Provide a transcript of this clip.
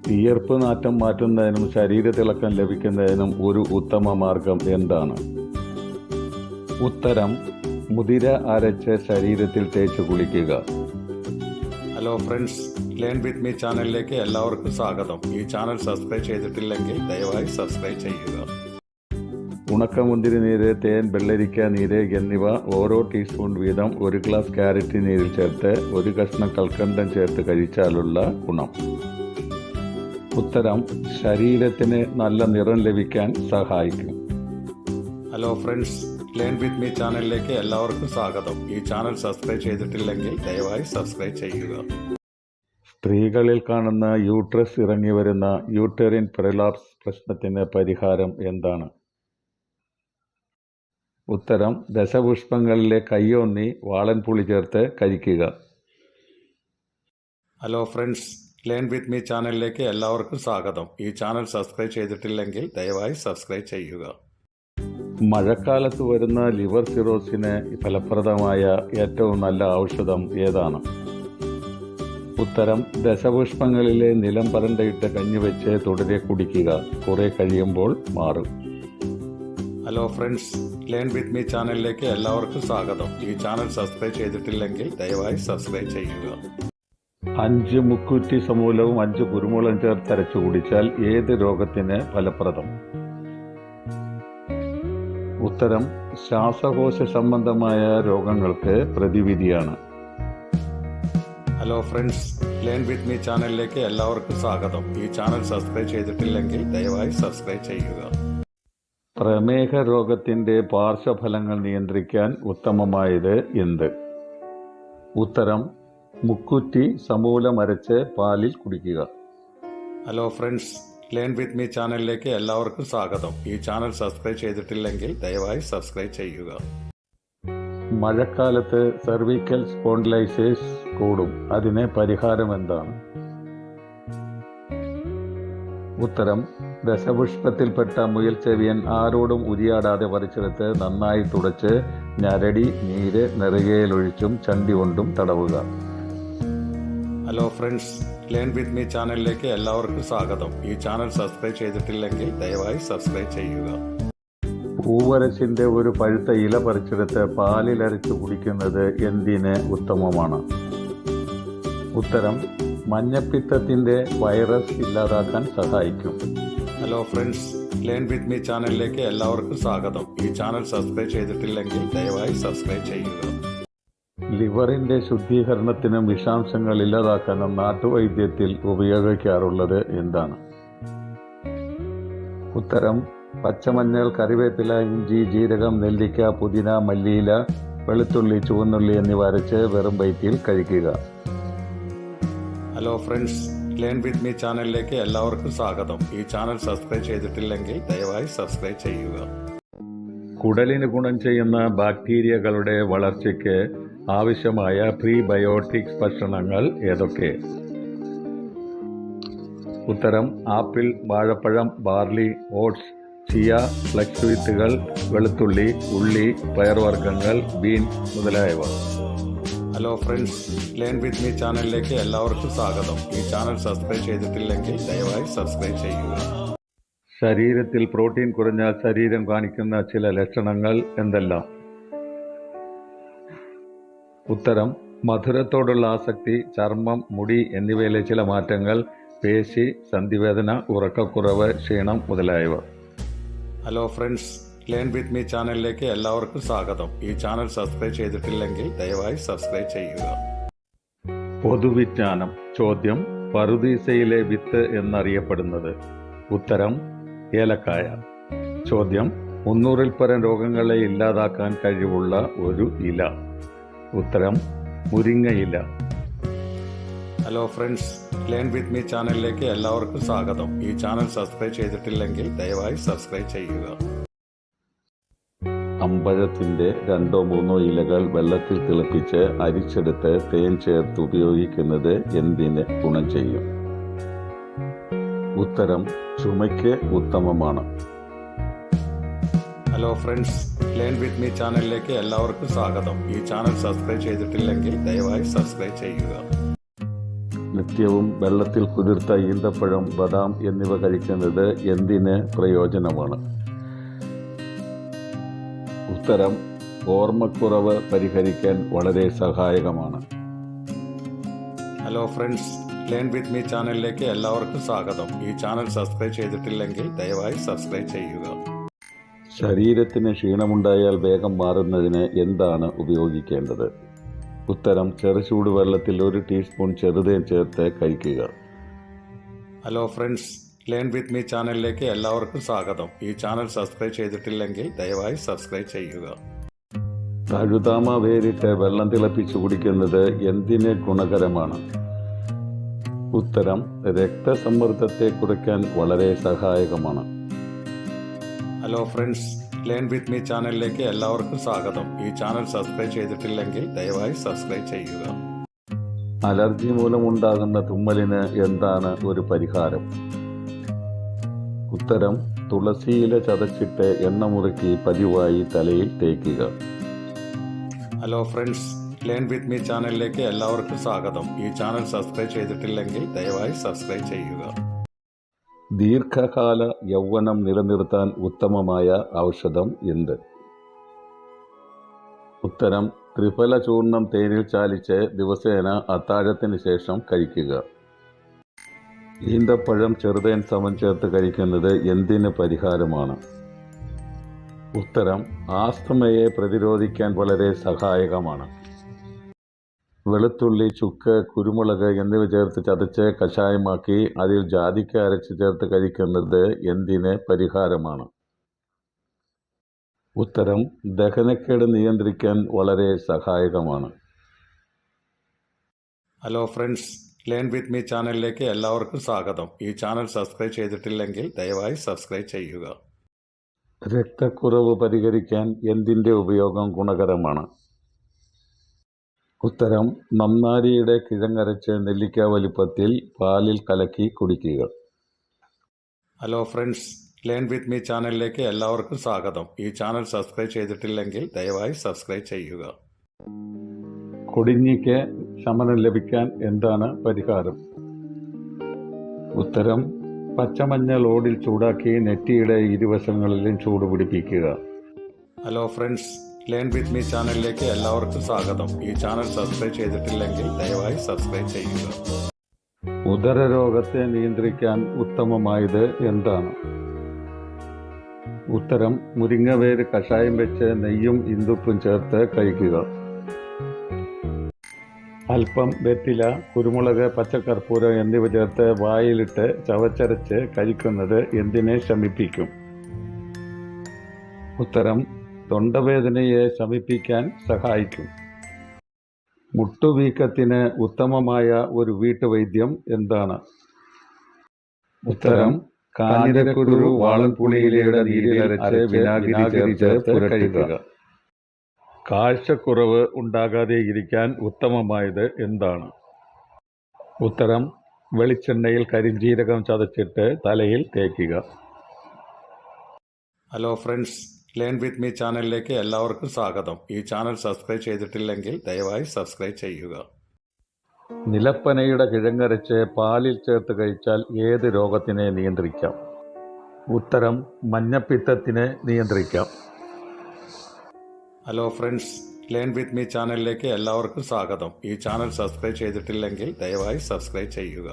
വിയർപ്പ് നാറ്റം മാറ്റുന്നതിനും ശരീരത്തിളക്കം ലഭിക്കുന്നതിനും ഒരു ഉത്തമ മാർഗം എന്താണ്? ഉത്തരം: മുതിര അരച്ച് ശരീരത്തിൽ തേച്ച് കുളിക്കുക. Hello friends, learn with me ചാനലിലേക്ക് എല്ലാവർക്കും സ്വാഗതം. ഈ ചാനൽ സബ്സ്ക്രൈബ് ചെയ്തിട്ടില്ലെങ്കിൽ ദയവായി സബ്സ്ക്രൈബ് ചെയ്യുക. ഉണക്കമുന്തിരി നീര്, തേൻ, വെള്ളരിക്ക നീര് എന്നിവ ഓരോ ടീസ്പൂൺ വീതം 1 ഗ്ലാസ് ക്യാരറ്റ് നീരിൽ ചേർത്ത് 1 കഷ്ണം കൽക്കണ്ടം ചേർത്ത് കഴിച്ചാലുള്ള ഗുണം. ഉത്തരം: ശരീരത്തിന് നല്ല നിറം ലഭിക്കാൻ സഹായിക്കും. Hello friends, learn with me ചാനലിലേക്ക് എല്ലാവർക്കും സ്വാഗതം. ഈ ചാനൽ സബ്സ്ക്രൈബ് ചെയ്തിട്ടില്ലെങ്കിൽ ദയവായി സബ്സ്ക്രൈബ് ചെയ്യുക. സ്ത്രീകളിൽ കാണുന്ന യൂട്രസ് ഇറങ്ങി വരുന്ന യൂട്ടറിൻ പ്രൊലാപ്സ് പ്രശ്നത്തിന് പരിഹാരം എന്താണ്? ഉത്തരം: ദശപുഷ്പങ്ങളിലെ കയ്യോന്നി വാളൻപുളി ചേർത്ത് കഴിക്കുക. Hello friends, learn with me ചാനലിലേക്ക് എല്ലാവർക്കും സ്വാഗതം. ഈ ചാനൽ സബ്സ്ക്രൈബ് ചെയ്തിട്ടില്ലെങ്കിൽ ദയവായി സബ്സ്ക്രൈബ് ചെയ്യുക. മഴക്കാലത്ത് വരുന്ന ലിവർ സിറോസിന് ഫലപ്രദമായ ഏറ്റവും നല്ല ഔഷധം ഏതാണ്? ഉത്തരം: ദശപുഷ്പങ്ങളിലെ നിലം പരണ്ടയിട്ട് കഞ്ഞി വെച്ച് തുടരെ കുടിക്കുക. കുറെ കഴിയുമ്പോൾ മാറും. Hello friends, learn with me ചാനലിലേക്ക് എല്ലാവർക്കും സ്വാഗതം. ഈ ചാനൽ സബ്സ്ക്രൈബ് ചെയ്തിട്ടില്ലെങ്കിൽ ദയവായി സബ്സ്ക്രൈബ് ചെയ്യുക. 5 മുക്കുറ്റി സമൂലവും 5 കുരുമുളകും ചേർത്ത് അരച്ചു കുടിച്ചാൽ ഏത് രോഗത്തിന് ഫലപ്രദം? ഉത്തരം: ശ്വാസകോശ സംബന്ധമായ രോഗങ്ങൾക്ക് പ്രതിവിധിയാണ്. Hello friends, learn with me ചാനലിലേക്ക് എല്ലാവർക്കും സ്വാഗതം. ഈ ചാനൽ സബ്സ്ക്രൈബ് ചെയ്തിട്ടില്ലെങ്കിൽ ദയവായി സബ്സ്ക്രൈബ് ചെയ്യുക. പ്രമേഹ രോഗത്തിന്റെ പാർശ്വഫലങ്ങൾ നിയന്ത്രിക്കാൻ ഉത്തമമായത് എന്ത്? ഉത്തരം: മുക്കുറ്റി സമൂലം അരച്ച് പാലിൽ കുടിക്കുക. Hello friends, learn with me ചാനലിലേക്ക് എല്ലാവർക്കും സ്വാഗതം. ഈ ചാനൽ സബ്സ്ക്രൈബ് ചെയ്തിട്ടില്ലെങ്കിൽ ദയവായി സബ്സ്ക്രൈബ് ചെയ്യുക. മഴക്കാലത്ത് സെർവിക്കൽ സ്പോണ്ടിലൈസിസ് കൂടും. അതിന് പരിഹാരം എന്താണ്? ഉത്തരം: ദശപുഷ്പത്തിൽപ്പെട്ട മുയൽ ചെവിയൻ ആരോടും ഉരിയാടാതെ പറിച്ചെടുത്ത് നന്നായി തുടച്ച് ഞരടി നീര് നെറുകയിലൊഴിച്ചും ചണ്ടി കൊണ്ടും തടവുക. Hello friends, learn with me ചാനലിലേക്ക് എല്ലാവർക്കും സ്വാഗതം. ഈ ചാനൽ സബ്സ്ക്രൈബ് ചെയ്തിട്ടില്ലെങ്കിൽ ദയവായി സബ്സ്ക്രൈബ് ചെയ്യുക. പൂവരശിന്റെ ഒരു പഴുത്ത ഇല പറിച്ചെടുത്ത് പാലിലരച്ച് കുടിക്കുന്നത് എന്തിന് ഉത്തമമാണ്? ഉത്തരം: മഞ്ഞപ്പിത്തത്തിന്റെ വൈറസ് ഇല്ലാതാക്കാൻ സഹായിക്കും. Hello friends, learn with me ചാനലിലേക്ക് എല്ലാവർക്കും സ്വാഗതം. ഈ ചാനൽ സബ്സ്ക്രൈബ് ചെയ്തിട്ടില്ലെങ്കിൽ ദയവായി സബ്സ്ക്രൈബ് ചെയ്യുക. ലിവറിന്റെ ശുദ്ധീകരണത്തിനും വിഷാംശങ്ങൾ ഇല്ലാതാക്കാനും നാട്ടുവൈദ്യത്തിൽ ഉപയോഗിക്കാറുള്ളത് എന്താണ്? ഉത്തരം: പച്ചമഞ്ഞൾ, കറിവേപ്പില, ഇഞ്ചി, ജീരകം, നെല്ലിക്ക, പുതിന, മല്ലിയില, വെളുത്തുള്ളി, ചുവന്നുള്ളി എന്നിവ അരച്ച് വെറും വയറ്റിൽ കഴിക്കുക. Hello friends, learn with me ചാനലിലേക്ക് എല്ലാവർക്കും സ്വാഗതം. ഈ ചാനൽ സബ്സ്ക്രൈബ് ചെയ്തിട്ടില്ലെങ്കിൽ ദയവായി സബ്സ്ക്രൈബ് ചെയ്യുക. കുടലിന് ഗുണം ചെയ്യുന്ന ബാക്ടീരിയകളുടെ വളർച്ചയ്ക്ക് ആവശ്യമായ പ്രീബയോട്ടിക്സ് ഭക്ഷണങ്ങൾ ഏതൊക്കെ? ഉത്തരം: ആപ്പിൾ, വാഴപ്പഴം, ബാർലി, ഓട്സ്, ചിയ, ഫ്ലക്സ് വിത്തുകൾ, വെളുത്തുള്ളി, ഉള്ളി, പയർവർഗ്ഗങ്ങൾ, ബീൻ മുതലായവ. Hello friends, learn with me ചാനലിലേക്ക് എല്ലാവർക്കും സ്വാഗതം. ഈ ചാനൽ സബ്സ്ക്രൈബ് ചെയ്തിട്ടില്ലെങ്കിൽ ദയവായി സബ്സ്ക്രൈബ് ചെയ്യുക. ശരീരത്തിൽ പ്രോട്ടീൻ കുറഞ്ഞാൽ ശരീരം കാണിക്കുന്ന ചില ലക്ഷണങ്ങൾ എന്തെല്ലാം? ഉത്തരം: മധുരത്തോടുള്ള ആസക്തി, ചർമ്മം, മുടി എന്നിവയിലെ ചില മാറ്റങ്ങൾ, പേശി, സന്ധിവേദന, ഉറക്കക്കുറവ്, ക്ഷീണം മുതലായവ. Hello friends, learn with me ചാനലിലേക്ക് എല്ലാവർക്കും സ്വാഗതം. ഈ ചാനൽ സബ്സ്ക്രൈബ് ചെയ്തിട്ടില്ലെങ്കിൽ ദയവായി സബ്സ്ക്രൈബ് ചെയ്യുക. പൊതുവിജ്ഞാനം. ചോദ്യം: പറുദീസയിലെ വിത്ത് എന്നറിയപ്പെടുന്നത്? ഉത്തരം: ഏലക്കായ. ചോദ്യം: 300-ൽ പരം രോഗങ്ങളെ ഇല്ലാതാക്കാൻ കഴിവുള്ള ഒരു ഇല? ഉത്തരം: മുരിങ്ങയില. Hello friends, learn with me ചാനലിലേക്ക് എല്ലാവർക്കും സ്വാഗതം. ഈ ചാനൽ സബ്സ്ക്രൈബ് ചെയ്തിട്ടില്ലെങ്കിൽ ദയവായി സബ്സ്ക്രൈബ് ചെയ്യുക. അമ്പഴത്തിന്റെ 2-3 ഇലകൾ വെള്ളത്തിൽ തിളപ്പിച്ച് അരിച്ചെടുത്ത് തേൻ ചേർത്ത് ഉപയോഗിക്കുന്നത് എന്തിന് ഗുണം ചെയ്യും? ഉത്തരം: ചുമയ്ക്ക് ഉത്തമമാണ്. Hello friends, learn with me ചാനലിലേക്ക് എല്ലാവർക്കും സ്വാഗതം. ഈ ചാനൽ സബ്സ്ക്രൈബ് ചെയ്തിട്ടില്ലെങ്കിൽ ദയവായി സബ്സ്ക്രൈബ് ചെയ്യുക. നിത്യവും വെള്ളത്തിൽ കുതിർത്ത ഈന്തപ്പഴം, ബദാം എന്നിവ കഴിക്കുന്നത് എന്തിന് പ്രയോജനമാണ്? ഉത്തരം: ഓർമ്മക്കുറവ് പരിഹരിക്കാൻ വളരെ സഹായകമാണ്. Hello friends, learn with me ചാനലിലേക്ക് എല്ലാവർക്കും സ്വാഗതം. ഈ ചാനൽ സബ്സ്ക്രൈബ് ചെയ്തിട്ടില്ലെങ്കിൽ ദയവായി സബ്സ്ക്രൈബ് ചെയ്യുക. ശരീരത്തിന് ക്ഷീണമുണ്ടായാൽ വേഗം മാറുന്നതിന് എന്താണ് ഉപയോഗിക്കേണ്ടത്? ഉത്തരം: ചെറുചൂട് വെള്ളത്തിൽ 1 ടീസ്പൂൺ ചെറുതേൻ ചേർത്ത് കഴിക്കുക. Hello friends, learn with me ചാനലിലേക്ക് എല്ലാവർക്കും സ്വാഗതം. ഈ ചാനൽ സബ്സ്ക്രൈബ് ചെയ്തിട്ടില്ലെങ്കിൽ ദയവായി സബ്സ്ക്രൈബ് ചെയ്യുക. തഴുതാമ വേരിട്ട് വെള്ളം തിളപ്പിച്ച് കുടിക്കുന്നത് എന്തിന് ഗുണകരമാണ്? ഉത്തരം: രക്തസമ്മർദ്ദത്തെ കുറയ്ക്കാൻ വളരെ സഹായകമാണ്. Hello friends, learn with me ചാനലിലേക്ക് എല്ലാവർക്കും സ്വാഗതം. ഈ ചാനൽ സബ്സ്ക്രൈബ് ചെയ്തിട്ടില്ലെങ്കിൽ ദയവായി സബ്സ്ക്രൈബ് ചെയ്യുക. അലർജി മൂലമുണ്ടാകുന്ന തുമ്മലിന് എന്താണ് ഒരു പരിഹാരം? ഉത്തരം: തുളസിയില ചതച്ചിട്ട് എണ്ണ മുറുക്കി പതിവായി തലയിൽ തേക്കുക. Hello friends, learn with me ചാനലിലേക്ക് എല്ലാവർക്കും സ്വാഗതം. ഈ ചാനൽ സബ്സ്ക്രൈബ് ചെയ്തിട്ടില്ലെങ്കിൽ ദയവായി സബ്സ്ക്രൈബ് ചെയ്യുക. ദീർഘകാല യൗവനം നിലനിർത്താൻ ഉത്തമമായ ഔഷധം എന്ത്? ഉത്തരം: ത്രിഫല ചൂർണം തേനിൽ ചാലിച്ച് ദിവസേന അത്താഴത്തിന് ശേഷം കഴിക്കുക. ഈന്തപ്പഴം ചെറുതേൻ സമം ചേർത്ത് കഴിക്കുന്നത് എന്തിന് പരിഹാരമാണ്? ഉത്തരം: ആസ്തമയെ പ്രതിരോധിക്കാൻ വളരെ സഹായകമാണ്. വെളുത്തുള്ളി, ചുക്ക്, കുരുമുളക് എന്നിവ ചേർത്ത് ചതച്ച് കഷായമാക്കി അതിൽ ജാതിക്ക അരച്ച് ചേർത്ത് കഴിക്കുന്നത് എന്തിന് പരിഹാരമാണ്? ഉത്തരം: ദഹനക്കേട് നിയന്ത്രിക്കാൻ വളരെ സഹായകമാണ്. Hello friends, learn with me ചാനലിലേക്ക് എല്ലാവർക്കും സ്വാഗതം. ഈ ചാനൽ സബ്സ്ക്രൈബ് ചെയ്തിട്ടില്ലെങ്കിൽ ദയവായി സബ്സ്ക്രൈബ് ചെയ്യുക. രക്തക്കുറവ് പരിഹരിക്കാൻ എന്തിൻ്റെ ഉപയോഗം ഗുണകരമാണ്? ഉത്തരം: നന്നാരിയുടെ കിഴങ്ങരച്ച് നെല്ലിക്ക വലിപ്പത്തിൽ പാലിൽ കലക്കി കുടിക്കുക. Hello friends, learn with me ചാനലിലേക്ക് എല്ലാവർക്കും സ്വാഗതം. ഈ ചാനൽ സബ്സ്ക്രൈബ് ചെയ്തിട്ടില്ലെങ്കിൽ ദയവായി സബ്സ്ക്രൈബ് ചെയ്യുക. കൊടിഞ്ഞിക്ക് ശമനം ലഭിക്കാൻ എന്താണ് പരിഹാരം? ഉത്തരം: പച്ചമഞ്ഞൾ ഓടിൽ ചൂടാക്കി നെറ്റിയുടെ ഇരുവശങ്ങളിലും ചൂട് പിടിപ്പിക്കുക. Hello friends, learn with me ചാനലിലേക്ക് എല്ലാവർക്കും സ്വാഗതം. ഈ ചാനൽ സബ്സ്ക്രൈബ് ചെയ്തിട്ടില്ലെങ്കിൽ ദയവായി സബ്സ്ക്രൈബ് ചെയ്യുക. ഉദരരോഗത്തെ നിയന്ത്രിക്കാൻ ഉത്തമമായത് എന്താണ്? ഉത്തരം: മുരിങ്ങവേര് കഷായം വെച്ച് നെയ്യും ഇന്ദുപ്പും ചേർത്ത് കഴിക്കുക. അല്പം വെറ്റില, കുരുമുളക്, പച്ചക്കർപ്പൂരം എന്നിവ ചേർത്ത് വായിലിട്ട് ചവച്ചരച്ച് കഴിക്കുന്നത് എന്തിനെ ശമിപ്പിക്കും? ഉത്തരം: തൊണ്ടവേദനയെ ശമിപ്പിക്കാൻ സഹായിക്കും. മുട്ടുവീക്കത്തിന് ഉത്തമമായ ഒരു വീട്ടുവൈദ്യം എന്താണ്? ഉത്തരം: കാഞ്ഞിരക്കുരു, വാളൻപുളിയിലയുടെ നീരിലരച്ച് വിനാഗിരി ചേർത്ത് കഴിക്കുക. കാഴ്ചക്കുറവ് ഉണ്ടാകാതെ ഇരിക്കാൻ ഉത്തമമായത് എന്താണ്? ഉത്തരം: വെളിച്ചെണ്ണയിൽ കരിഞ്ജീരകം ചതച്ചിട്ട് തലയിൽ തേക്കുക. Hello friends, learn with me ചാനലിലേക്ക് എല്ലാവർക്കും സ്വാഗതം. ഈ ചാനൽ സബ്സ്ക്രൈബ് ചെയ്തിട്ടില്ലെങ്കിൽ ദയവായി സബ്സ്ക്രൈബ് ചെയ്യുക. നിലപ്പനയുടെ കിഴങ്ങരച്ച് പാലിൽ ചേർത്ത് കഴിച്ചാൽ ഏത് രോഗത്തിനെ നിയന്ത്രിക്കാം? ഉത്തരം: മഞ്ഞപ്പിത്തത്തിനെ നിയന്ത്രിക്കാം. Hello friends, learn with me ചാനലിലേക്ക് എല്ലാവർക്കും സ്വാഗതം. ഈ ചാനൽ സബ്സ്ക്രൈബ് ചെയ്തിട്ടില്ലെങ്കിൽ ദയവായി സബ്സ്ക്രൈബ് ചെയ്യുക.